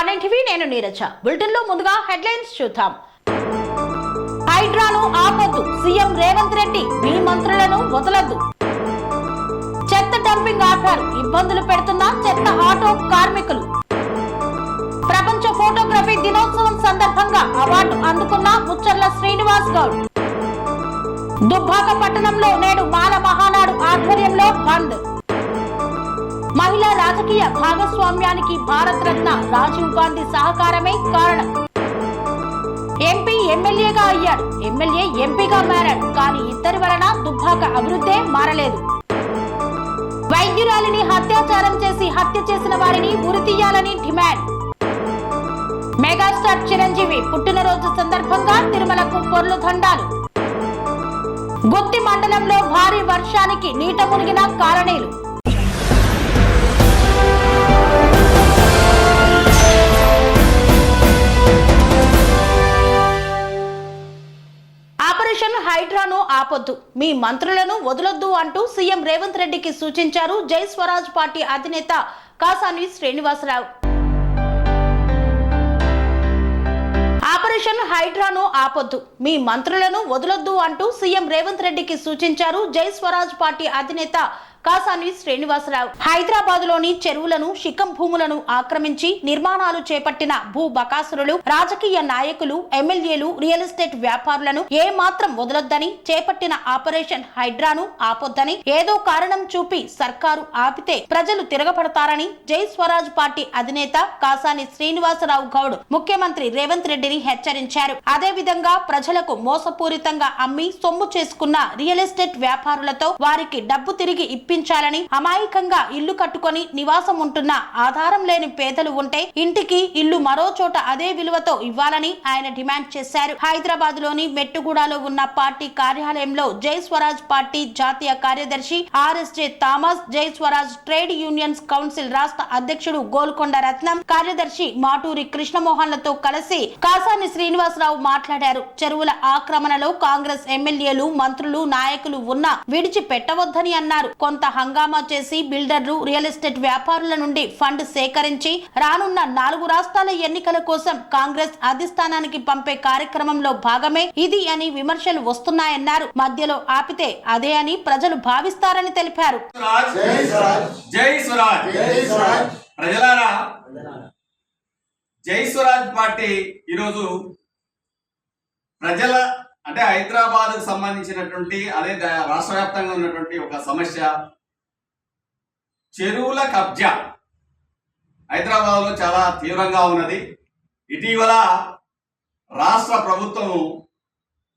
R9 TV నేను Neeraja. Bulletin లో ముందుగా హెడ్లైన్స్ చూద్దాం. హైడ్రాను ఆపొద్దు, సీఎం రేవంత్ రెడ్డి మీ మంత్రులను వదలొద్దు. చెత్త డంపింగ్ ఆపారు, ఇబ్బందులు పెడుతున్న చెత్త ఆటో కార్మికులు. ప్రపంచ ఫోటోగ్రఫీ దినోత్సవం సందర్భంగా అవార్డు అందుకున్న ముచ్చర్ల శ్రీనివాస్ గౌడ్. దుబ్బాక పట్టణంలో నేడు మాల మహానాడు ఆధ్వర్యంలో బంద్. మహిళా రాజకీయ భాగస్వామ్యానికి భారత రత్న రాజీవ్ గాంధీ సహకారమే కారణం. ఎంపీ ఎమ్మెల్యేగా అయ్యాడు, ఎమ్మెల్యే ఎంపీగా మారాడు, కానీ ఇద్దరి వలన దుబ్బాక అభివృద్ధే మారలేదు. వైద్యురాలిని అత్యాచారం చేసి హత్య చేసిన వారిని ఉరితీయాలని డిమాండ్. మెగాస్టార్ చిరంజీవి పుట్టినరోజు సందర్భంగా తిరుమలకు పొర్లు దండాలు. గుత్తి మండలంలో భారీ వర్షానికి నీట మునిగిన కాలనీలు. ఆపరేషన్ హైడ్రాను ఆపొద్దు, మీ మంత్రులను వదలొద్దు అంటూ సీఎం రేవంత్ రెడ్డికి సూచించారు జై స్వరాజ్ పార్టీ అధినేత కాసాని శ్రీనివాసరావు. ఆపరేషన్ హైడ్రాను ఆపొద్దు, మీ మంత్రులను వదలొద్దు అంటూ సీఎం రేవంత్ రెడ్డికి సూచించారు జై స్వరాజ్ పార్టీ అధినేత కాసాని శ్రీనివాసరావు. హైదరాబాద్ లోని చెరువులను, శిఖం భూములను ఆక్రమించి నిర్మాణాలు చేపట్టిన భూ బకాసురులు, రాజకీయ నాయకులు, ఎమ్మెల్యేలు, రియల్ ఎస్టేట్ వ్యాపారులను ఏ మాత్రం వదలొద్దని, చేపట్టిన ఆపరేషన్ హైడ్రాను ఆపొద్దని ఏదో కారణం చూపి సర్కారు ఆపితే ప్రజలు తిరగబడతారని జై స్వరాజ్ పార్టీ అధినేత కాసాని శ్రీనివాసరావు గౌడ్ ముఖ్యమంత్రి రేవంత్ రెడ్డిని హెచ్చరించారు. అదేవిధంగా ప్రజలకు మోసపూరితంగా అమ్మి సొమ్ము చేసుకున్న రియల్ ఎస్టేట్ వ్యాపారులతో వారికి డబ్బు తిరిగి ఇప్పించాలని, అమాయకంగా ఇల్లు కట్టుకొని నివాసం ఉంటున్న ఆధారం లేని పేదలు ఉంటే ఇంటికి ఇల్లు మరో చోట అదే విలువతో ఇవ్వాలని ఆయన డిమాండ్ చేశారు. హైదరాబాద్ లోని మెట్టుగూడలో ఉన్న పార్టీ కార్యాలయంలో జై స్వరాజ్ పార్టీ జాతీయ కార్యదర్శి RSJ థామస్, జై స్వరాజ్ ట్రేడ్ యూనియన్స్ కౌన్సిల్ రాష్ట్ర అధ్యక్షుడు గోల్కొండ రత్నం, కార్యదర్శి మాటూరి కృష్ణమోహన్లతో కలిసి కాసాని శ్రీనివాసరావు మాట్లాడారు. చెరువుల ఆక్రమణలో కాంగ్రెస్ ఎమ్మెల్యేలు, మంత్రులు, నాయకులు ఉన్నా విడిచిపెట్టవద్దని అన్నారు. కొంత హంగామా చేసి బిల్డర్లు, రియల్ ఎస్టేట్ వ్యాపారుల నుండి ఫండ్ సేకరించి రానున్న 4 రాష్ట్రాల ఎన్నికల కోసం కాంగ్రెస్ అధిష్టానానికి పంపే కార్యక్రమంలో భాగమే ఇది అని విమర్శలు వస్తున్నాయన్నారు. మధ్యలో ఆపితే అదే అని ప్రజలు భావిస్తారని తెలిపారు. ప్రజలారా, జై స్వరాజ్ పార్టీ ఈరోజు ప్రజల అంటే హైదరాబాద్ కు సంబంధించినటువంటి అదే రాష్ట్ర వ్యాప్తంగా ఉన్నటువంటి ఒక సమస్య చెరువుల కబ్జా హైదరాబాద్ లో చాలా తీవ్రంగా ఉన్నది. ఇటీవల రాష్ట్ర ప్రభుత్వము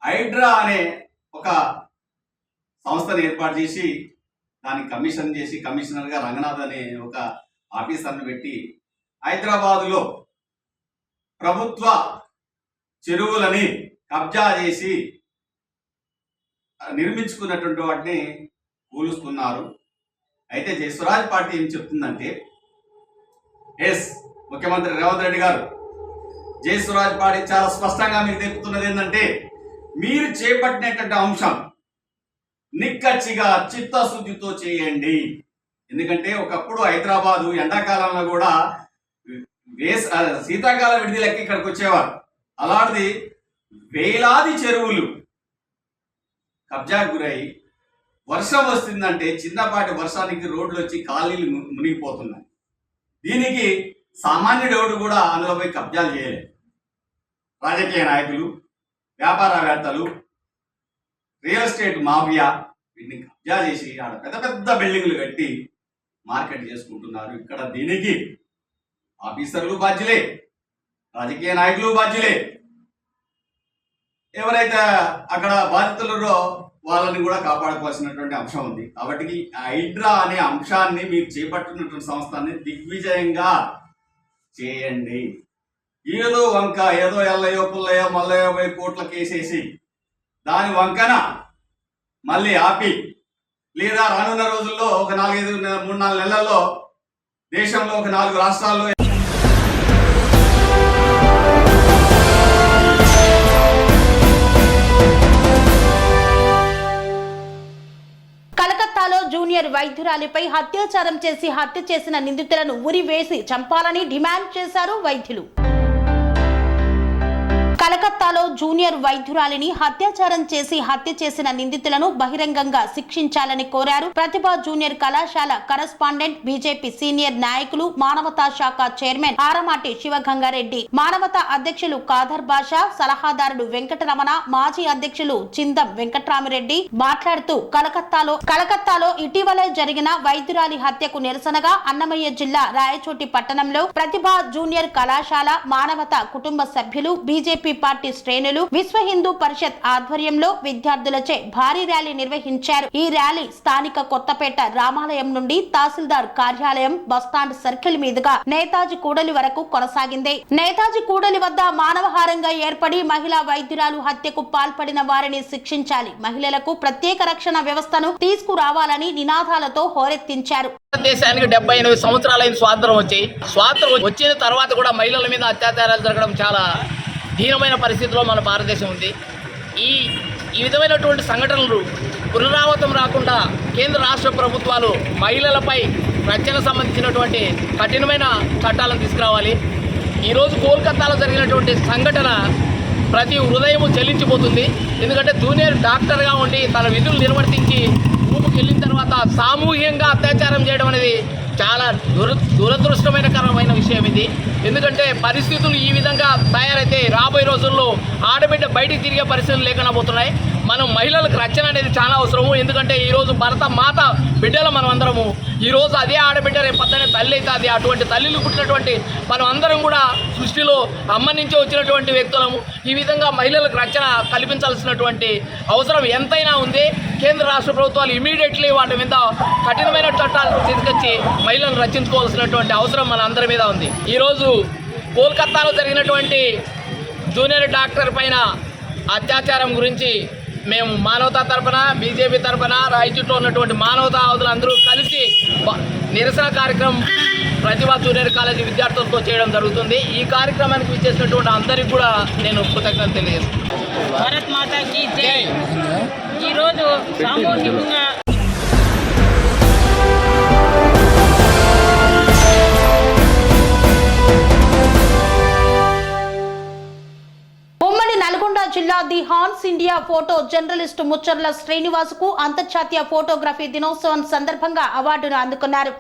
హైడ్రా అనే ఒక సంస్థను ఏర్పాటు చేసి దాన్ని కమిషన్ చేసి కమిషనర్ గా రంగనాథ్ అనే ఒక ఆఫీసర్ను పెట్టి హైదరాబాద్ లో ప్రభుత్వ చెరువులని కబ్జా చేసి నిర్మించుకున్నటువంటి వాటిని కూలుస్తున్నారు. అయితే జై స్వరాజ్ పార్టీ ఏం చెప్తుందంటే, ముఖ్యమంత్రి రేవంత్ రెడ్డి గారు జై స్వరాజ్ పార్టీ చాలా స్పష్టంగా మీకు తెలుపుతున్నది ఏంటంటే, మీరు చేపట్టినటువంటి అంశం నిక్కచ్చిగా చిత్తశుద్ధితో చేయండి. ఎందుకంటే ఒకప్పుడు హైదరాబాదు ఎండాకాలంలో కూడా శీతాకాల విడిదిలకి ఇక్కడికి వచ్చేవారు. అలాంటిది వేలాది చెరువులు కబ్జాకు గురై వర్షం వస్తుందంటే చిన్నపాటి వర్షానికి రోడ్లు వచ్చి కాలనీలు మునిగిపోతున్నాయి. దీనికి సామాన్యుడెవడు కూడా అందులో పోయి కబ్జాలు చేయలేదు. రాజకీయ నాయకులు, వ్యాపారవేత్తలు, రియల్ ఎస్టేట్ మాఫియా వీటిని కబ్జా చేసి ఆడ పెద్ద పెద్ద బిల్డింగ్లు కట్టి మార్కెట్ చేసుకుంటున్నారు. ఇక్కడ దీనికి ఆఫీసర్లు బాధ్యులే, రాజకీయ నాయకులు బాధ్యులే. ఎవరైతే అక్కడ బాధితులరో వాళ్ళని కూడా కాపాడుకోవాల్సినటువంటి అంశం ఉంది. కాబట్టి హైడ్రా అనే అంశాన్ని మీరు చేపట్టినటువంటి సంస్థని దిగ్విజయంగా చేయండి. ఏదో వంక ఏదో ఎల్లయో పుల్లయో మల్లయో 50 కోట్ల కేసేసి దాని వంకన మళ్ళీ ఆపి, లేదా రానున్న రోజుల్లో ఒక 3-4 నెలల్లో దేశంలో ఒక 4 రాష్ట్రాల్లో జూనియర్ వైద్యురాలిపై అత్యాచారం చేసి హత్య చేసిన నిందితులను ఉరి వేసి చంపాలని డిమాండ్ చేశారు వైద్యులు. కలకత్తాలో జూనియర్ వైద్యురాలిని అత్యాచారం చేసి హత్య చేసిన నిందితులను బహిరంగంగా శిక్షించాలని కోరారు. ప్రతిభ జూనియర్ కళాశాల కరస్పాండెంట్, బీజేపీ సీనియర్ నాయకులు, మానవతా శాఖ చైర్మన్ ఆరమాటి శివగంగారెడ్డి, మానవతా అధ్యక్షులు ఖాదర్ బాషా, సలహాదారుడు వెంకటరమణ, మాజీ అధ్యక్షులు చిందం వెంకట్రామిరెడ్డి మాట్లాడుతూ కలకత్తాలో ఇటీవలే జరిగిన వైద్యురాలి హత్యకు నిరసనగా అన్నమయ్య జిల్లా రాయచోటి పట్టణంలో ప్రతిభ జూనియర్ కళాశాల మానవతా కుటుంబ సభ్యులు, బీజేపీ పార్టీ శ్రేణులు, విశ్వ హిందూ పరిషత్ ఆధ్వర్యంలో విద్యార్థులచే భారీ ర్యాలీ నిర్వహించారు. ఈ ర్యాలీ స్థానిక కొత్తపేట రామాలయం నుండి తహసీల్దార్ కార్యాలయం, బస్టాండ్ సర్కిల్ మీదుగా నేతాజీ కూడలి వరకు కొనసాగింది. నేతాజీ కూడలి వద్ద మానవహారంగా ఏర్పడి మహిళా వైద్యురాలు హత్యకు పాల్పడిన వారిని శిక్షించాలి, మహిళలకు ప్రత్యేక రక్షణ వ్యవస్థను తీసుకురావాలని నినాదాలతో హోరెత్తించారు. దేశానికి 78 సంవత్సరాలైన స్వాతంత్రం వచ్చిన తర్వాత కూడా మహిళల మీద అత్యాచారాలు జరగడం చాలా దీనమైన పరిస్థితిలో మన భారతదేశం ఉంది. ఈ విధమైనటువంటి సంఘటనలు పునరావృతం రాకుండా కేంద్ర రాష్ట్ర ప్రభుత్వాలు మహిళలపై రక్షణ సంబంధించినటువంటి కఠినమైన చట్టాలను తీసుకురావాలి. ఈరోజు కోల్కతాలో జరిగినటువంటి సంఘటన ప్రతి హృదయము చెల్లించిపోతుంది. ఎందుకంటే జూనియర్ డాక్టర్గా ఉండి తన విధులు నిర్వర్తించి రూముకి వెళ్ళిన తర్వాత సామూహికంగా అత్యాచారం చేయడం అనేది చాలా దురదృష్టకరమైన విషయం ఇది. ఎందుకంటే పరిస్థితులు ఈ విధంగా తయారైతే రాబోయే రోజుల్లో ఆడబిడ్డ బయటికి తిరిగే పరిస్థితులు లేకుండా పోతున్నాయి. మనం మహిళలకు రక్షణ అనేది చాలా అవసరము. ఎందుకంటే ఈరోజు భరత మాత బిడ్డలు మనం అందరము. ఈరోజు అదే ఆడబిడ్డ రేపు పక్కనే తల్లి అవుతుంది. అటువంటి తల్లిలు పుట్టినటువంటి మనం అందరం కూడా సృష్టిలో అమ్మ నుంచి వచ్చినటువంటి వ్యక్తులము. ఈ విధంగా మహిళలకు రక్షణ కల్పించాల్సినటువంటి అవసరం ఎంతైనా ఉంది. కేంద్ర రాష్ట్ర ప్రభుత్వాలు ఇమీడియట్లీ వాటి మీద కఠినమైన చట్టాలు తీసుకొచ్చి మహిళలను రక్షించుకోవాల్సినటువంటి అవసరం మన అందరి మీద ఉంది. ఈరోజు కోల్కతాలో జరిగినటువంటి జూనియర్ డాక్టర్ పైన అత్యాచారం గురించి మేము మానవతా తరపున, బీజేపీ తరపున, రాయచూట్లో ఉన్నటువంటి మానవతావాదులు అందరూ కలిసి నిరసన కార్యక్రమం ప్రతిభా జూనియర్ కాలేజీ విద్యార్థులతో చేయడం జరుగుతుంది. ఈ కార్యక్రమానికి విచ్చేసినటువంటి అందరికీ కూడా నేను కృతజ్ఞతలు తెలియజేస్తున్నాను. భారత్ మాతాకి జై. ఈరోజు సామూహికంగా నల్గొండ జిల్లా the Hans India photo journalist Mucharla Srinivas కు అంతర్జాతీయ ఫోటోగ్రఫీ దినోత్సవం సందర్భంగా అవార్డును అందుకున్నారు.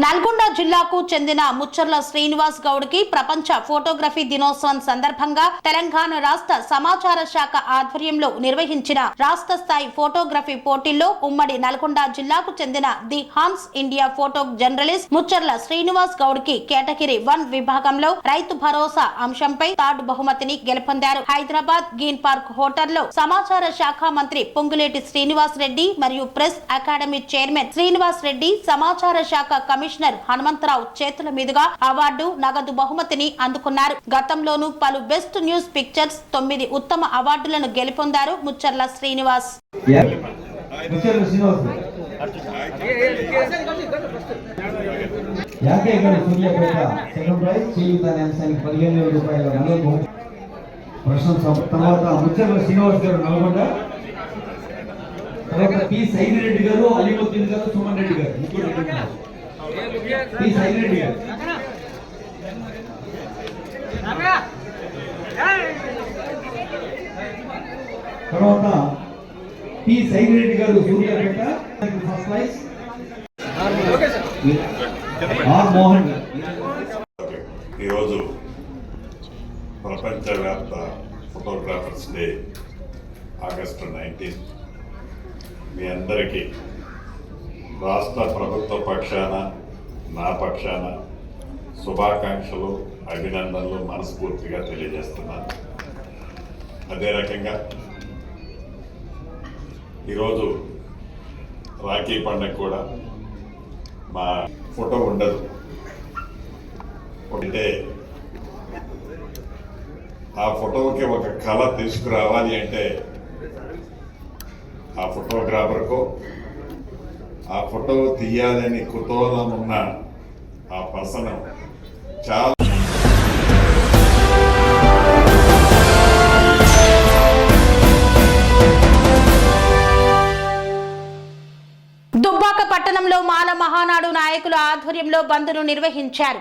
నల్గొండ జిల్లాకు చెందిన ముచ్చర్ల శ్రీనివాస్ గౌడ్ కి ప్రపంచ ఫోటోగ్రఫీ దినోత్సవం సందర్భంగా తెలంగాణ రాష్ట్ర సమాచార శాఖ ఆధ్వర్యంలో నిర్వహించిన రాష్ట్ర స్థాయి ఫోటోగ్రఫీ పోటీల్లో ఉమ్మడి నల్గొండ జిల్లాకు చెందిన the Hans India photo journalist Mucharla Srinivas Goud కి కేటగిరీ 1 విభాగంలో రైతు భరోసా అంశంపై థర్డ్ బహుమతిని గెలుపొందారు. హైదరాబాద్ గ్రీన్ పార్క్ హోటల్లో సమాచార శాఖ మంత్రి పొంగులేటి శ్రీనివాస్ రెడ్డి మరియు press academy chairman Srinivas Reddy, సమాచార శాఖ కమిషనర్ హనుమంతరావు చేతుల మీదుగా అవార్డు, నగదు బహుమతిని అందుకున్నారు. గతంలోనూ పలు బెస్ట్ న్యూస్ పిక్చర్స్ 9 ఉత్తమ అవార్డులను గెలుపొందారు ముచ్చర్ల శ్రీనివాస్. పి సైనిరెడ్డి గారు, అలీముద్దీన్ గారు, సుమన్ రెడ్డి గారు, పి సైనిరెడ్డి గారు. తర్వాత పి సైనిరెడ్డి గారు Suryapet, first prize R Mohan. ఈరోజు ప్రపంచవ్యాప్త ఫోటోగ్రాఫర్స్ డే, ఆగస్టు 19. మీ అందరికీ రాష్ట్ర ప్రభుత్వ పక్షాన, నా పక్షాన శుభాకాంక్షలు, అభినందనలు మనస్ఫూర్తిగా తెలియజేస్తున్నాను. అదే రకంగా ఈరోజు రాఖీ పండుగ కూడా మా ఫోటో ఉండదు. అంటే ఆ ఫోటోకి ఒక కళ తీసుకురావాలి అంటే ఆ ఫోటోగ్రాఫర్కు ఆ ఫోటో తీయాలని కుతూహలం ఉన్న ఆ పర్సన్ చాలా మహానాడు నాయకుల ఆధ్వర్యంలో బంద్ను నిర్వహించారు.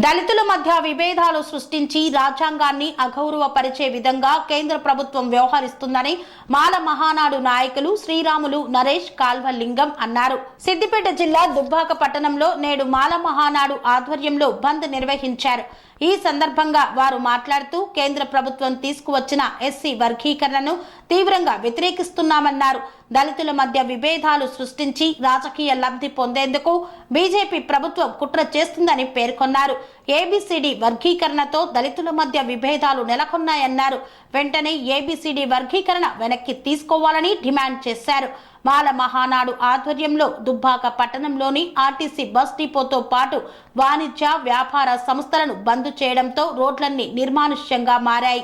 దళితుల మధ్య విభేదాలు సృష్టించి రాజ్యాంగాన్ని అగౌరవపరిచే విధంగా కేంద్ర ప్రభుత్వం వ్యవహరిస్తుందని మాల మహానాడు నాయకులు శ్రీరాములు నరేష్ కాల్వలింగం అన్నారు. సిద్దిపేట జిల్లా దుబ్బాక పట్టణంలో నేడు మాల మహానాడు ఆధ్వర్యంలో బంద్ నిర్వహించారు. ఈ సందర్భంగా వారు మాట్లాడుతూ కేంద్ర ప్రభుత్వం తీసుకువచ్చిన ఎస్సీ వర్గీకరణను తీవ్రంగా వ్యతిరేకిస్తున్నామన్నారు. దళితుల మధ్య విభేదాలు సృష్టించి రాజకీయ లబ్ధి పొందేందుకు బీజేపీ ప్రభుత్వం కుట్ర చేస్తుందని పేర్కొన్నారు. ఏబీసీడీ వర్గీకరణతో దళితుల మధ్య విభేదాలు నెలకొన్నాయన్నారు. వెంటనే ఏబీసీడీ వర్గీకరణ వెనక్కి తీసుకోవాలని డిమాండ్ చేశారు. మాల మహానాడు ఆధ్వర్యంలో దుబ్బాక పట్టణంలోని ఆర్టీసీ బస్ డిపోతో పాటు వాణిజ్య వ్యాపార సంస్థలను బంద్ చేయడంతో రోడ్లన్నీ నిర్మానుష్యంగా మారాయి.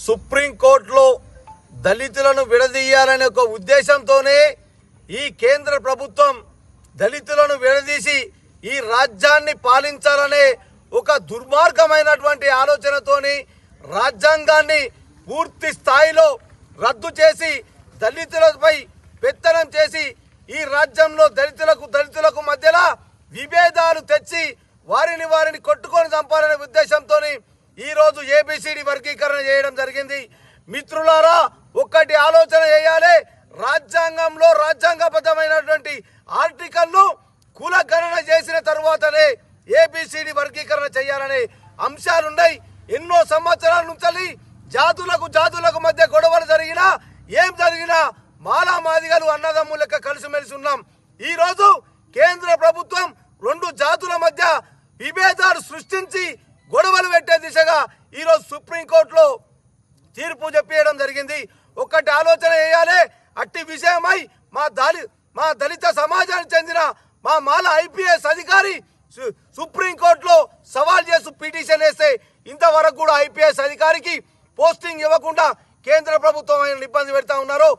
సుప్రీంకోర్టులో దళితులను విడదీయాలనే ఒక ఉద్దేశంతోనే ఈ కేంద్ర ప్రభుత్వం దళితులను విడదీసి ఈ రాజ్యాన్ని పాలించాలనే ఒక దుర్మార్గమైనటువంటి ఆలోచనతోని రాజ్యాంగాన్ని పూర్తి స్థాయిలో రద్దు చేసి దళితులపై పెత్తనం చేసి ఈ రాజ్యంలో దళితులకు మధ్యలో విభేదాలు తెచ్చి వారిని కొట్టుకొని చంపాలనే ఉద్దేశంతో ఈ రోజు ఏబిసిడి వర్గీకరణ చేయడం జరిగింది. మిత్రులారా, ఒక్కటి ఆలోచన చేయాలి. రాజ్యాంగంలో రాజ్యాంగబద్ధమైనటువంటి ఆర్టికల్ను కులగణన చేసిన తరువాతనే ఏబిసిడి వర్గీకరణ చేయాలనే అంశాలున్నాయి. ఎన్నో సంవత్సరాల నుంచి జాతులకు మధ్య గొడవలు జరిగినా ఏం జరిగినా మాలా మాదిగలు అన్నదమ్ముల లెక్క కలిసిమెలిసి ఉన్నాం. ఈ రోజు కేంద్ర ప్రభుత్వం రెండు జాతుల మధ్య విభేదాలు సృష్టించి గొడవలు పెట్టే దిశగా ఈరోజు సుప్రీంకోర్టులో తీర్పు చెప్పేయడం జరిగింది. ఒక్కటి ఆలోచన చేయాలి. అట్టి విషయమై మా దళిత సమాజానికి చెందిన మా మాల ఐపీఎస్ అధికారి సుప్రీంకోర్టులో సవాల్ చేసి పిటిషన్ వేస్తే ఇంతవరకు కూడా ఐపీఎస్ అధికారికి పోస్టింగ్ ఇవ్వకుండా కేంద్ర ప్రభుత్వం ఆయన ఇబ్బంది పెడతా ఉన్నారు.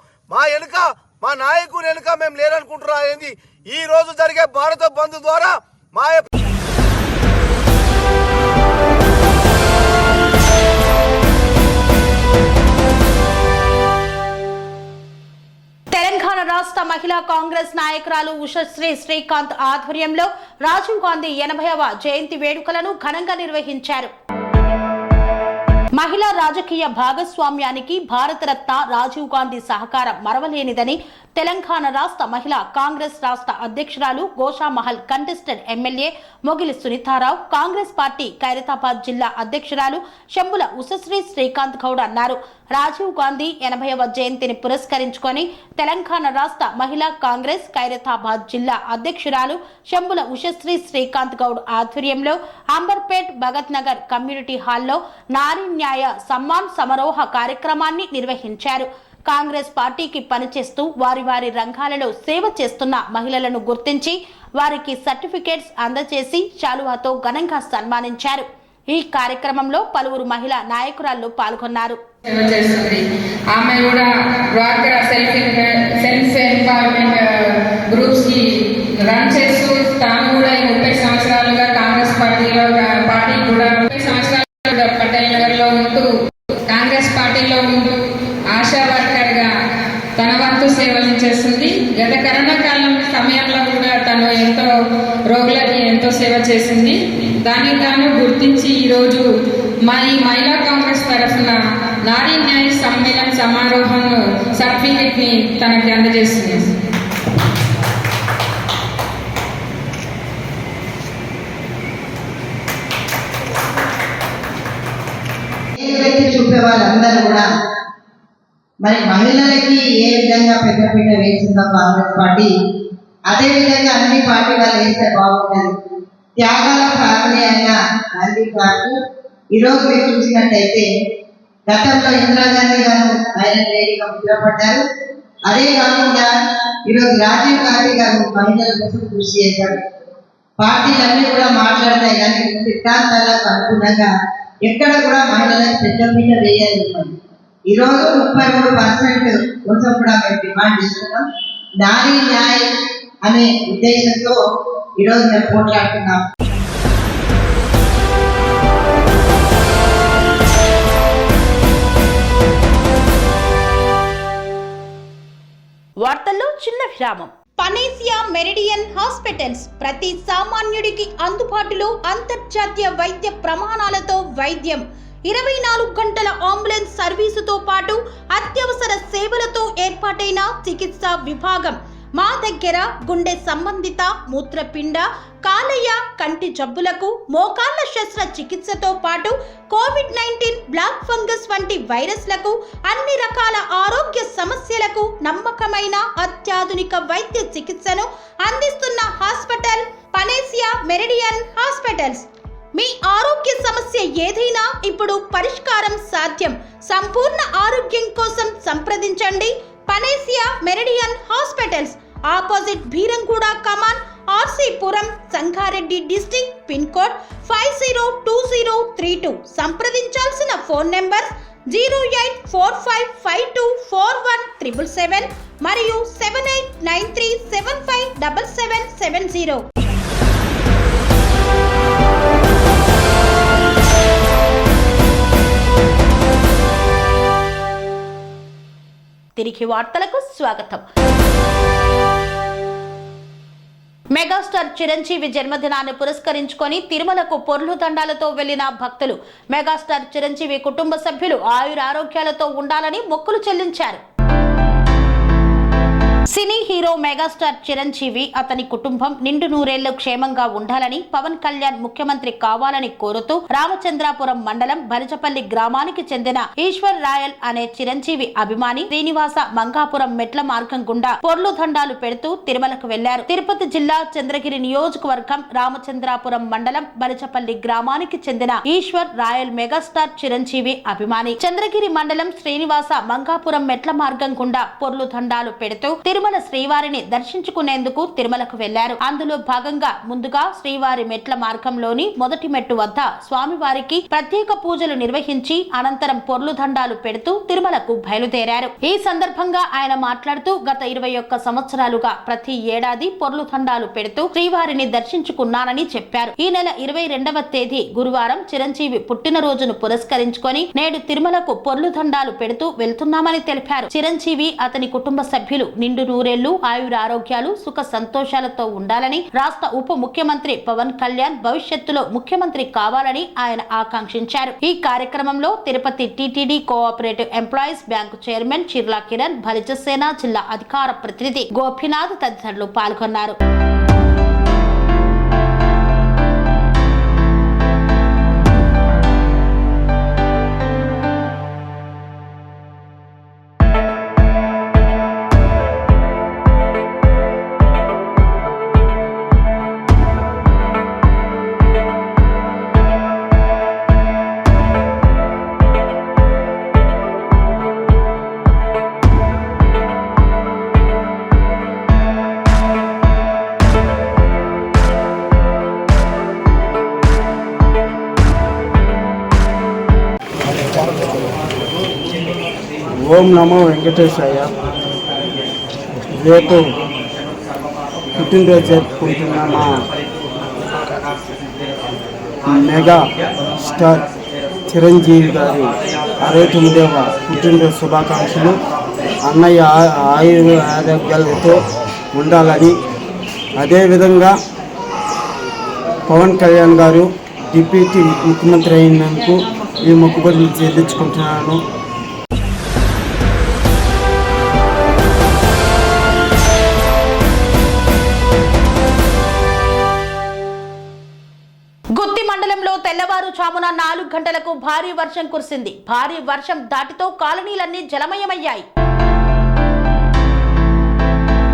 మా నాయకుని వెనుక మేము లేరనుకుంటున్నా. ఏంది ఈ రోజు జరిగే భారత బంద్ ద్వారా మా తెలంగాణ రాష్ట్ర మహిళా కాంగ్రెస్ నాయకురాలు ఉషశ్రీ శ్రీకాంత్ ఆధ్వర్యంలో రాజీవ్ గాంధీ 80వ జయంతి వేడుకలను ఘనంగా నిర్వహించారు. మహిళా రాజకీయ భాగస్వామ్యానికి భారతరత్న రాజీవ్ గాంధీ సహకారం మరవలేనిదని తెలంగాణ రాష్ట్ర మహిళా కాంగ్రెస్ రాష్ట్ర అధ్యక్షురాలు గోషామహల్ కంటెస్టెడ్ ఎమ్మెల్యే మొగిలి సునీతారావు, కాంగ్రెస్ పార్టీ ఖైరతాబాద్ జిల్లా అధ్యక్షురాలు శంబుల ఉషశ్రీ శ్రీకాంత్ గౌడ్ అన్నారు. రాజీవ్ గాంధీ 80వ జయంతిని పురస్కరించుకొని తెలంగాణ రాష్ట్ర మహిళా కాంగ్రెస్ ఖైరతాబాద్ జిల్లా అధ్యక్షురాలు శంబుల ఉషశ్రీ శ్రీకాంత్ గౌడ్ ఆధ్వర్యంలో అంబర్పేట్ భగత్ నగర్ కమ్యూనిటీ హాల్లో నారీ న్యాయ సమ్మాన్ సమారోహ కార్యక్రమాన్ని నిర్వహించారు. కాంగ్రెస్ పార్టీకి పనిచేస్తూ వారి రంగాలలో సేవ చేస్తున్న మహిళలను గుర్తించి వారికి సర్టిఫికేట్స్ అందజేసి శాలువాతో ఘనంగా సన్మానించారు. ఈ కార్యక్రమంలో పలువురు మహిళా నాయకురాళ్లు పాల్గొన్నారు. ఆమె కూడా డ్వాక్రా సెల్ఫ్ ఎంపవర్మెంట్ గ్రూప్స్ కి రన్ చేస్తూ తాను కూడా 30 సంవత్సరాలుగా కాంగ్రెస్ పార్టీ కూడా 30 సంవత్సరాలుగా పటేల్ నగర్ లో ఉంటూ కాంగ్రెస్ పార్టీలో ఉంటూ ఆశా వర్కర్ గా తన వంతు సేవలు చేస్తుంది. గత కరోనా కాలం సమయంలో కూడా తను ఎంతో రోగులకి ఎంతో సేవ చేసింది. దాన్ని తాను గుర్తించి ఈరోజు ఈ మహిళా కాంగ్రెస్ తరఫున నారీ న్యాయ సమ్మేళన సమారోహం సర్టిఫికెట్ ని తనకి అందజేస్తుంది. చూపే వాళ్ళందరూ కూడా మరి మహిళలకి ఏ విధంగా పెద్దపీట వేసిందో కాంగ్రెస్ పార్టీ, అదే విధంగా అన్ని పార్టీ వాళ్ళు వేస్తే బాగుంటుంది. త్యాగాల ఫ్యామిలీ అయిన గాంధీ పార్టీ ఈరోజు మీరు చూసినట్టయితే గతంలో ఇందిరాగాంధీ గారు ఐరన్ లేడీగా ముద్రపడ్డారు. అదే కాకుండా ఈరోజు రాజీవ్ గాంధీ గారు మహిళల కోసం కృషి చేశారు. పార్టీలన్నీ కూడా మాట్లాడతాయి కానీ సిద్ధాంతాలకు అనుగుణంగా ఎక్కడ కూడా మహిళలకు పెద్దపీట వేయాలి. ఈరోజు 33% కోసం కూడా మేము డిమాండ్ చేస్తున్నాం. నారీ న్యాయ్ అనే ఉద్దేశంతో ఈరోజు మేము పోట్లాడుతున్నాం. వార్తల్లో చిన్న విరామం. పనేసియా మెరిడియన్ హాస్పిటల్స్ ప్రతి సామాన్యుడికి అందుబాటులో అంతర్జాతీయ వైద్య ప్రమాణాలతో వైద్యం, 24 గంటల అంబులెన్స్ సర్వీసుతో పాటు అత్యవసర సేవలతో ఏర్పాటైన చికిత్సా విభాగం. మా దగ్గర గుండె సంబంధిత, మూత్రపిండ, కాలేయ, కంటి జబ్బులకు, మోకాళ్ల శస్త్రచికిత్సతో పాటు కోవిడ్-19, బ్లాక్ ఫంగస్ వంటి వైరస్లకు, అన్ని రకాల ఆరోగ్య సమస్యలకు నమ్మకమైన అత్యాధునిక వైద్య చికిత్సను అందిస్తున్న హాస్పిటల్ పనేసియా మెరిడియన్ హాస్పిటల్స్. మీ ఆరోగ్య సమస్య ఏదైనా ఇప్పుడు పరిష్కారం సాధ్యం. సంపూర్ణ ఆరోగ్యం కోసం సంప్రదించండి panacea meridian hospitals, opposite Bheeramguda Kaman, RC Puram, Sangareddy district, pin code 502032. సంప్రదించాల్సిన ఫోన్ నెంబర్ 0845524177 మరియు 7893757770. తిరిగి వార్తలకు స్వాగతం. మెగాస్టార్ చిరంజీవి జన్మదినాన్ని పురస్కరించుకొని తిరుమలకు పొర్లు దండాలతో వెళ్లిన భక్తులు. మెగాస్టార్ చిరంజీవి కుటుంబ సభ్యులు ఆయురారోగ్యాలతో ఉండాలని మొక్కులు చెల్లించారు. సినీ హీరో మెగాస్టార్ చిరంజీవి, అతని కుటుంబం నిండు నూరేళ్లు క్షేమంగా ఉండాలని, పవన్ కళ్యాణ్ ముఖ్యమంత్రి కావాలని కోరుతూ రామచంద్రాపురం మండలం బలిజపల్లి గ్రామానికి చెందిన ఈశ్వర్ రాయల్ అనే చిరంజీవి అభిమాని శ్రీనివాస మంగాపురం మెట్ల మార్గం గుండా పొర్లు దండాలు పెడుతూ తిరుమలకు వెళ్లారు. తిరుపతి జిల్లా చంద్రగిరి నియోజకవర్గం రామచంద్రాపురం మండలం బలిజపల్లి గ్రామానికి చెందిన ఈశ్వర్ రాయల్ మెగాస్టార్ చిరంజీవి అభిమాని. చంద్రగిరి మండలం శ్రీనివాస మంగాపురం మెట్ల మార్గం గుండా పొర్లు దండాలు పెడుతూ తిరుమల శ్రీవారిని దర్శించుకునేందుకు తిరుమలకు వెళ్లారు. అందులో భాగంగా ముందుగా శ్రీవారి మెట్ల మార్గంలోని మొదటి మెట్టు వద్ద స్వామివారికి ప్రత్యేక పూజలు నిర్వహించి అనంతరం పొర్లు దండాలు పెడుతూ తిరుమలకు బయలుదేరారు. ఈ సందర్భంగా ఆయన మాట్లాడుతూ గత 21 సంవత్సరాలుగా ప్రతి ఏడాది పొర్లు దండాలు పెడుతూ శ్రీవారిని దర్శించుకున్నానని చెప్పారు. ఈ నెల 22వ తేదీ గురువారం చిరంజీవి పుట్టినరోజును పురస్కరించుకొని నేడు తిరుమలకు పొర్లు దండాలు పెడుతూ వెళ్తున్నామని తెలిపారు. చిరంజీవి, అతని కుటుంబ సభ్యులు నిండు నూరేళ్లు ఆయురారోగ్యాలు, సుఖ సంతోషాలతో ఉండాలని, రాష్ట్ర ఉప ముఖ్యమంత్రి పవన్ కళ్యాణ్ భవిష్యత్తులో ముఖ్యమంత్రి కావాలని ఆయన ఆకాంక్షించారు. ఈ కార్యక్రమంలో Tirupati TTD cooperative employees bank chairman Chirla Kiran, Balijasena జిల్లా అధికార ప్రతినిధి గోపినాథ్ తదితరులు పాల్గొన్నారు. ఓం నమో వెంకటేశాయ. రేపు పుట్టినరోజు జరుపుకుంటున్న మా మెగా స్టార్ చిరంజీవి గారి 69వ పుట్టినరోజు శుభాకాంక్షలు. అన్నయ్య ఆరోగ్యాలతో ఉండాలని, అదేవిధంగా పవన్ కళ్యాణ్ గారు డిప్యూటీ ముఖ్యమంత్రి అయినందుకు ఈ మొక్కుబడులు చెల్లించుకుంటున్నాను. గుత్తి మండలంలో తెల్లవారుజామున 4 గంటలకు భారీ వర్షం కురిసింది. భారీ వర్షం దాటితో కాలనీలన్నీ జలమయమయ్యాయి.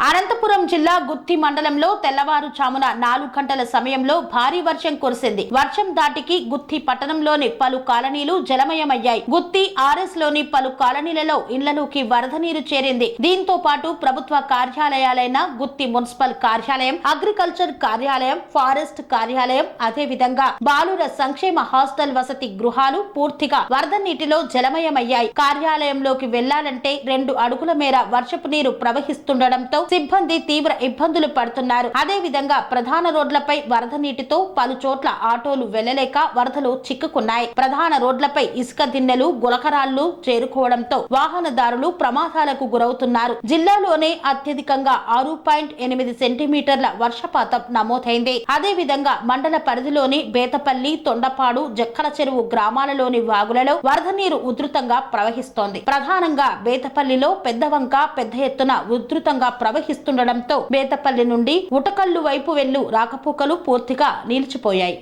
అనంతపురం జిల్లా గుత్తి మండలంలో తెల్లవారుజామున 4 గంటల సమయంలో భారీ వర్షం కురిసింది. వర్షం దాటికి గుత్తి పట్టణంలోని పలు కాలనీలు జలమయమయ్యాయి. గుత్తి ఆర్ఎస్ లోని పలు కాలనీలలో ఇళ్లలోకి వరద నీరు చేరింది. దీంతో పాటు ప్రభుత్వ కార్యాలయాలైన గుత్తి మున్సిపల్ కార్యాలయం, అగ్రికల్చర్ కార్యాలయం, ఫారెస్ట్ కార్యాలయం, అదేవిధంగా బాలుర సంక్షేమ హాస్టల్ వసతి గృహాలు పూర్తిగా వరద నీటిలో జలమయమయ్యాయి. కార్యాలయంలోకి వెళ్లాలంటే 2 అడుగుల మేర వర్షపు నీరు ప్రవహిస్తుండటంతో సిబ్బంది తీవ్ర ఇబ్బందులు పడుతున్నారు. అదే విధంగా ప్రధాన రోడ్లపై వరద నీటితో పలు చోట్ల ఆటోలు వెళ్లలేక వరదలు చిక్కుకున్నాయి. ప్రధాన రోడ్లపై ఇసుక దిన్నెలు, గులకరాళ్లు చేరుకోవడంతో వాహనదారులు ప్రమాదాలకు గురవుతున్నారు. జిల్లాలోనే అత్యధికంగా 6.8 సెంటీమీటర్ల వర్షపాతం నమోదైంది. అదే విధంగా మండల పరిధిలోని బేతపల్లి, తొండపాడు, జక్కల చెరువు గ్రామాలలోని వాగులలో వరద నీరు ఉధృతంగా ప్రవహిస్తోంది. ప్రధానంగా బేతపల్లిలో పెద్దవంక పెద్ద ఎత్తున ఉధృతంగా ప్రవహిస్తుండటంతో బేతపల్లి నుండి ఉటకల్లు వైపు వెళ్ళు రాకపోకలు పూర్తిగా నిలిచిపోయాయి.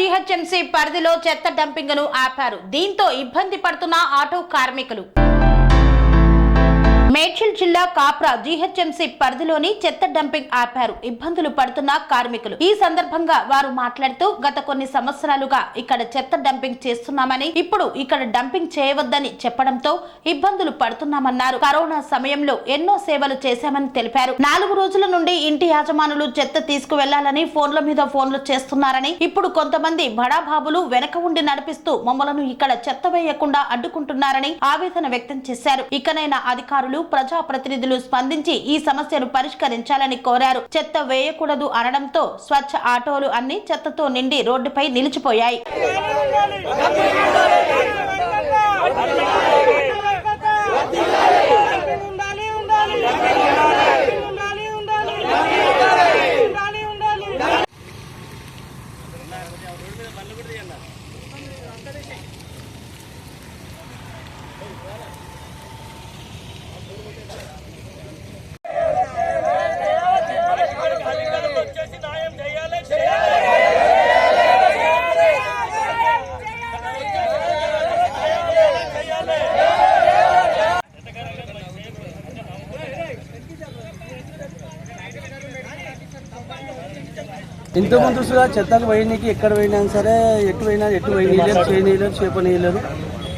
జీహెచ్ఎంసీ పరిధిలో చెత్త డంపింగ్ ను ఆపారు. దీంతో ఇబ్బంది పడుతున్న ఆటో కార్మికులు. మేడ్చల్ జిల్లా కాప్రా జీహెచ్ఎంసీ పరిధిలోని చెత్త డంపింగ్ ఆపారు. ఇబ్బందులు పడుతున్న కార్మికులు. ఈ సందర్భంగా వారు మాట్లాడుతూ గత కొన్ని సంవత్సరాలుగా ఇక్కడ చెత్త డంపింగ్ చేస్తున్నామని, ఇప్పుడు ఇక్కడ డంపింగ్ చేయవద్దని చెప్పడంతో ఇబ్బందులు పడుతున్నామన్నారు. కరోనా సమయంలో ఎన్నో సేవలు చేశామని తెలిపారు. 4 రోజుల నుండి ఇంటి యాజమానులు చెత్త తీసుకువెళ్లాలని ఫోన్ల మీద ఫోన్లు చేస్తున్నారని, ఇప్పుడు కొంతమంది బడాబాబులు వెనక ఉండి నడిపిస్తూ మమ్మలను ఇక్కడ చెత్త వేయకుండా అడ్డుకుంటున్నారని ఆవేదన వ్యక్తం చేశారు. ఇకనైనా అధికారులు, ప్రజాప్రతినిధులు స్పందించి ఈ సమస్యను పరిష్కరించాలని కోరారు. చెత్త వేయకూడదు అనడంతో స్వచ్ఛ ఆటోలు అన్ని చెత్తతో నిండి రోడ్డుపై నిలిచిపోయాయి. ఇంతకుముందు చెత్తకు పోయినకి ఎక్కడ పోయినా సరే ఎటు పోయినీయలేరు, చేయనీయలేరు, చేపనీయలేరు.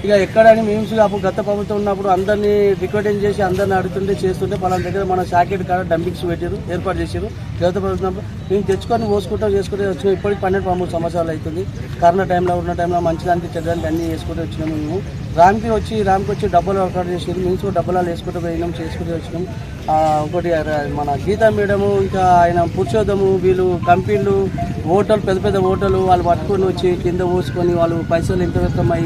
ఇక ఎక్కడని మేము అప్పుడు గత ప్రభుత్వం ఉన్నప్పుడు అందరినీ రిక్వెస్ట్ చేసి అందరిని అడుగుతుంటే చేస్తుంటే పలానా దగ్గర మన శాకెట్ కాడ డంపింగ్స్ పెట్టారు, ఏర్పాటు చేశారు. గత ప్రభుత్వం మేము తెచ్చుకొని పోసుకుంటూ చేసుకుంటే వచ్చినాం. ఇప్పటికి 12-13 సంవత్సరాలు అవుతుంది. కరోనా టైంలో ఉన్న టైంలో మంచిదానికి చెడ్డానికి అన్నీ వేసుకుంటూ వచ్చినాము. మేము రామ్కి వచ్చి డబ్బులు వర్కౌట్ చేసేది, మేము డబ్బులు వేసుకుంటూ పోయినాం, చేసుకుంటూ వచ్చినాం. ఒకటి మన గీతా మేడము, ఇంకా ఆయన పురుషోత్తము, వీళ్ళు కంపెనీలు, హోటల్, పెద్ద పెద్ద హోటలు వాళ్ళు పట్టుకొని వచ్చి కింద పోసుకొని వాళ్ళు పైసలు ఎంత వ్యక్తమై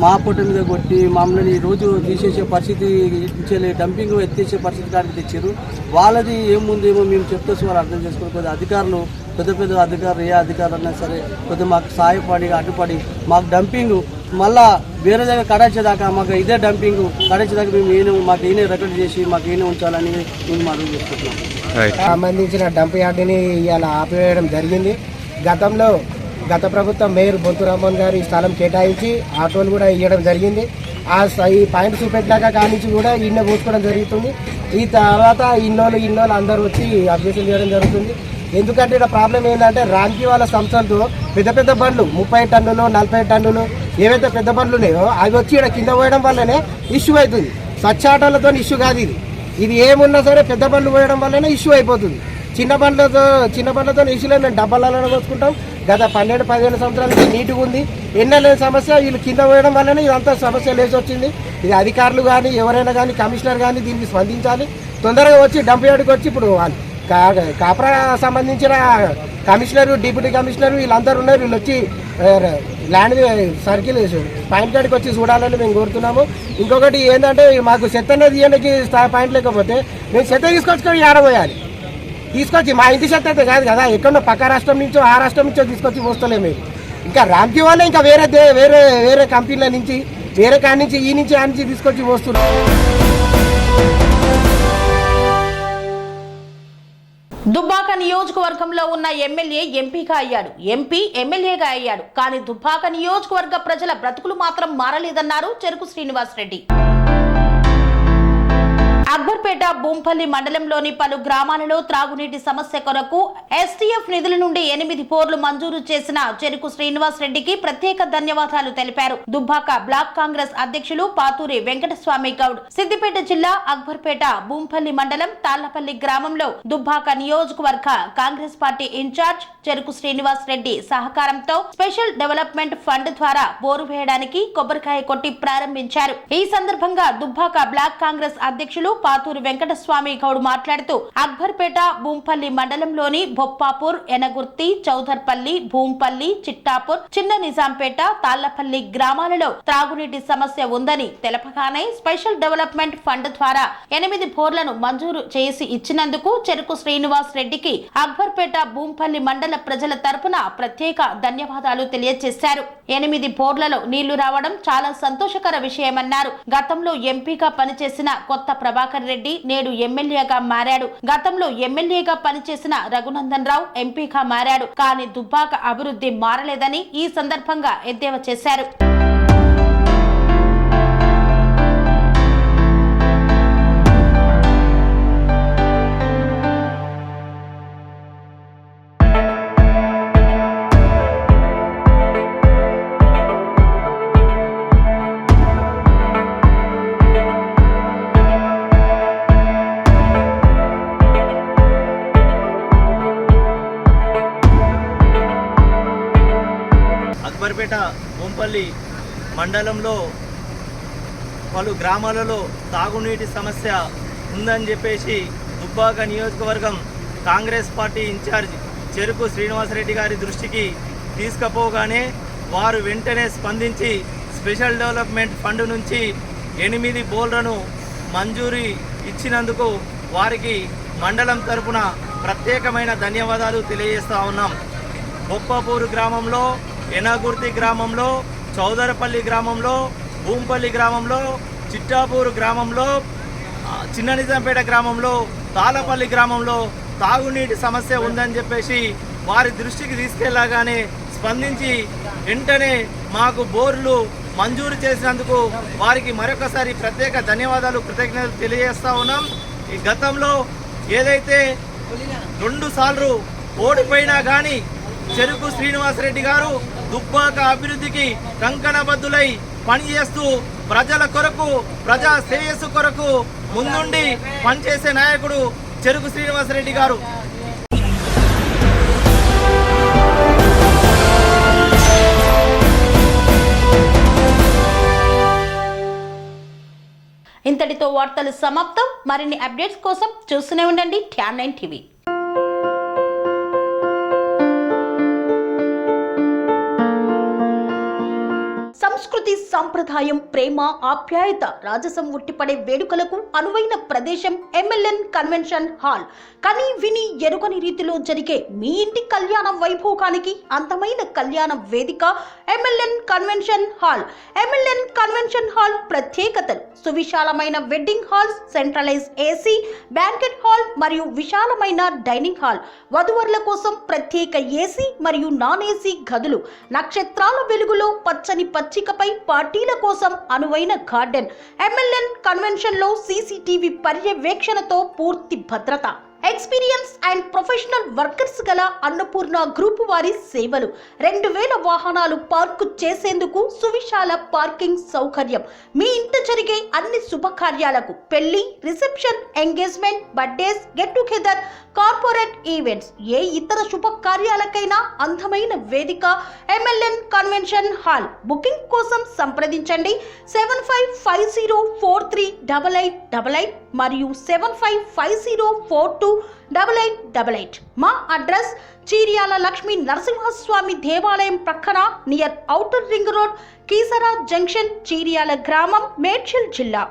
మా పొట్ట మీద కొట్టి మమ్మల్ని రోజు తీసేసే పరిస్థితి ఇచ్చేది, డంపింగ్ ఎత్తేసే పరిస్థితి కాడికి తెచ్చారు. వాళ్ళది ఏముందేమో మేము చెప్తే వాళ్ళు అర్థం చేసుకుని కొద్ది అధికారులు, పెద్ద పెద్ద అధికారులు, ఏ అధికారులు అయినా సరే కొద్దిగా మాకు సహాయపడి అడ్డుపడి మాకు డంపింగ్ మళ్ళా వేరే దగ్గర కడాచేదాకా మాకు ఇదే డంపింగ్ కడాచేదాకా మేము మాకు ఈయన రికార్డ్ చేసి మాకు ఈయన ఉంచాలని మేము మనం చేసుకుంటున్నాం. సంబంధించిన డంప్ యార్డుని ఇవాళ ఆపివేయడం జరిగింది. గత ప్రభుత్వం మేయర్ బొంతు రామ్మోహన్ గారు ఈ స్థలం కేటాయించి ఆటోలు కూడా ఇవ్వడం జరిగింది. ఈ పాయింట్ చూపెట్టాక కానించి కూడా ఈయన పోసుకోవడం జరుగుతుంది. ఈ తర్వాత ఇన్నోళ్ళు అందరూ వచ్చి అబ్జెక్షన్ చేయడం జరుగుతుంది. ఎందుకంటే ఇక్కడ ప్రాబ్లం ఏంటంటే రామ్కి వాళ్ళ సంస్థలతో పెద్ద పెద్ద బండ్లు 30 టన్నులు 40 టన్నులు ఏవైతే పెద్ద బండ్లు ఉన్నాయో అవి వచ్చి ఇక్కడ కింద పోయడం వల్లనే ఇష్యూ అవుతుంది. స్వచ్ఛ ఆటోలతో ఇష్యూ కాదు ఇది ఏమున్నా సరే పెద్ద బండ్లు పోయడం వల్లనే ఇష్యూ అయిపోతుంది. చిన్న బండ్లతో ఇష్యూలో మేము డబ్బాలలో పోసుకుంటాం. గత 12-15 సంవత్సరాల నుంచి నీట్గా ఉంది. ఎన్నలేని సమస్య వీళ్ళు కింద పోయడం వల్లనే ఇదంతా సమస్య లేచి వచ్చింది. ఇది అధికారులు కానీ ఎవరైనా కానీ కమిషనర్ కానీ దీనికి స్పందించాలి. తొందరగా వచ్చి డంప్ యార్డ్కి వచ్చి ఇప్పుడు కాప్రా సంబంధించిన కమిషనరు, డిప్యూటీ కమిషనరు వీళ్ళందరూ ఉన్నారు. వీళ్ళు వచ్చి ల్యాండ్ సర్కిల్ పాయింట్ కాడికి వచ్చి చూడాలని మేము కోరుతున్నాము. ఇంకొకటి ఏంటంటే మాకు చెత్త అనేది ఇవ్వడానికి పాయింట్ లేకపోతే మేము చెత్త తీసుకొచ్చుకొని ఆడబోయాలి. తీసుకొచ్చి మా ఇంటి చెత్త అయితే కాదు కదా, ఎక్కడో పక్క రాష్ట్రం నుంచో ఆ రాష్ట్రం నుంచో తీసుకొచ్చి పోస్తలేము మేము. ఇంకా రామ్కి వల్ల ఇంకా వేరే వేరే కంపెనీల నుంచి వేరే కాడి నుంచి ఈ నుంచి ఆ నుంచి తీసుకొచ్చి పోస్తున్నాం. దుబ్బాక నియోజకవర్గంలో ఉన్న ఎమ్మెల్యే ఎంపీగా అయ్యాడు, ఎంపీ ఎమ్మెల్యేగా అయ్యాడు. కానీ దుబ్బాక నియోజకవర్గ ప్రజల బ్రతుకులు మాత్రం మారలేదన్నారు చెరుకు శ్రీనివాస్ రెడ్డి. అక్బర్పేట భూంపల్లి మండలంలోని పలు గ్రామాలలో త్రాగునీటి సమస్య కొరకు ఎస్టీఎఫ్ నిధుల నుండి 8 బోర్లు మంజూరు చేసిన చెరుకు శ్రీనివాస్ రెడ్డికి ప్రత్యేక ధన్యవాదాలు తెలిపారు. దుబ్బాక బ్లాక్ కాంగ్రెస్ అధ్యక్షులు పాతూరి వెంకటస్వామి గౌడ్ సిద్దిపేట జిల్లా అక్బర్పేట భూంపల్లి మండలం తాళ్లపల్లి గ్రామంలో దుబ్బాక నియోజకవర్గ కాంగ్రెస్ పార్టీ ఇన్ఛార్జ్ చెరుకు శ్రీనివాస్ రెడ్డి సహకారంతో స్పెషల్ డెవలప్మెంట్ ఫండ్ ద్వారా బోరు వేయడానికి కొబ్బరికాయ కొట్టి ప్రారంభించారు. ఈ సందర్భంగా దుబ్బాక బ్లాక్ కాంగ్రెస్ అధ్యక్షులు పాతూరి వెంకటస్వామి గౌడ్ మాట్లాడుతూ అక్బర్పేట భూంపల్లి మండలంలోని బొప్పాపూర్, ఎనగుర్తి, చౌదర్పల్లి, భూంపల్లి, చిట్టాపూర్, చిన్న నిజాంపేట, తాళ్లపల్లి గ్రామాలలో త్రాగునీటి సమస్య ఉందని తెలపగానే స్పెషల్ డెవలప్మెంట్ ఫండ్ ద్వారా 8 బోర్లను మంజూరు చేసి ఇచ్చినందుకు చెరుకు శ్రీనివాస్ రెడ్డికి అక్బర్పేట భూంపల్లి మండల ప్రజల తరపున ప్రత్యేక ధన్యవాదాలు తెలియజేశారు. 8 బోర్లలో నీళ్లు రావడం చాలా సంతోషకర విషయమన్నారు. గతంలో ఎంపీగా పనిచేసిన కొత్త ప్రభాకర్ రెడ్డి నేడు ఎమ్మెల్యేగా మారాడు. గతంలో ఎమ్మెల్యేగా పనిచేసిన రఘునందన్ రావు ఎంపీగా మారాడు. కానీ దుబ్బాక అభివృద్ధి మారలేదని ఈ సందర్భంగా ఎద్దేవా చేశారు. అక్బర్పేట భూంపల్లి మండలంలో పలు గ్రామాలలో తాగునీటి సమస్య ఉందని చెప్పేసి దుబ్బాక నియోజకవర్గం కాంగ్రెస్ పార్టీ ఇన్ఛార్జ్ చెరుకు శ్రీనివాసరెడ్డి గారి దృష్టికి తీసుకుపోగానే వారు వెంటనే స్పందించి స్పెషల్ డెవలప్మెంట్ ఫండ్ నుంచి 8 బోర్లను మంజూరీ ఇచ్చినందుకు వారికి మండలం తరపున ప్రత్యేకమైన ధన్యవాదాలు తెలియజేస్తూ ఉన్నాం. బొప్పాపూరు గ్రామంలో, ఎనగుర్తి గ్రామంలో, చౌదరపల్లి గ్రామంలో, భూంపల్లి గ్రామంలో, చిట్టాపూరు గ్రామంలో, చిన్న నిజాంపేట గ్రామంలో, తాళ్లపల్లి గ్రామంలో తాగునీటి సమస్య ఉందని చెప్పేసి వారి దృష్టికి తీసుకెళ్లగానే స్పందించి వెంటనే మాకు బోర్లు మంజూరు చేసినందుకు వారికి మరొకసారి ప్రత్యేక ధన్యవాదాలు, కృతజ్ఞతలు తెలియజేస్తా ఉన్నాం. ఈ గతంలో ఏదైతే 2 సార్లు ఓడిపోయినా కానీ చెరుకు శ్రీనివాసరెడ్డి గారు దుబ్బాక అభివృద్ధికి కంకణబద్దులై పనిచేస్తూ ప్రజల కొరకు, ప్రజా శ్రేయస్సు కొరకు ముందుండి పనిచేసే నాయకుడు చెరుకు శ్రీనివాసరెడ్డి గారు. ఇంతటితో వార్తలు సమాప్తం. మరిన్ని అప్డేట్స్ కోసం చూస్తూనే ఉండండి TN9 టీవీ. సంస్కృతి, సంప్రదాయం, ప్రేమ, ఆప్యాయత, రాజసం ఉట్టిపడే వేడుకలకు అనువైన ప్రదేశం MLN కన్వెన్షన్ హాల్. కని విని ఎరుగని రీతిలో జరిగే మీ ఇంటి కళ్యాణ వైభోగానికి అందమైన కళ్యాణ వేదిక MLN convention hall. MLN convention hall ప్రత్యేకతలు: సువిశాలమైన wedding halls, centralise AC banquet hall మరియు విశాలమైన డైనింగ్ హాల్, వధువరుల కోసం ప్రత్యేక AC మరియు నాన్ AC గదులు, నక్షత్రాల వెలుగులో పచ్చని పచ్చికపై పార్టీల కోసం అనువైన గార్డెన్. MLN కన్వెన్షన్ లో CCTV పర్యవేక్షణతో పూర్తి భద్రత. ఎక్స్పీరియన్స్ అండ్ ప్రొఫెషనల్ వర్కర్స్ గల అన్నపూర్ణ గ్రూప్ వారి సేవలు. 2000 వాహనాలు పార్కు చేసేందుకు సువిశాల పార్కింగ్ సౌకర్యం. మీ ఇంట జరిగే అన్ని శుభకార్యాలకు, పెళ్లి, reception, engagement, birthdays, get together, corporate events, ఏ ఇతర శుభకార్యాలకైనా అందమైన వేదిక MLN కన్వెన్షన్ హాల్. బుకింగ్ కోసం సంప్రదించండి 7550438888 మరియు 7550428888. మా అడ్రస్ చీర్యాల లక్ష్మీ నరసింహస్వామి దేవాలయం ప్రక్కన near outer ring road, Keesara junction, Cheeryal గ్రామం, మేడ్చల్ జిల్లా.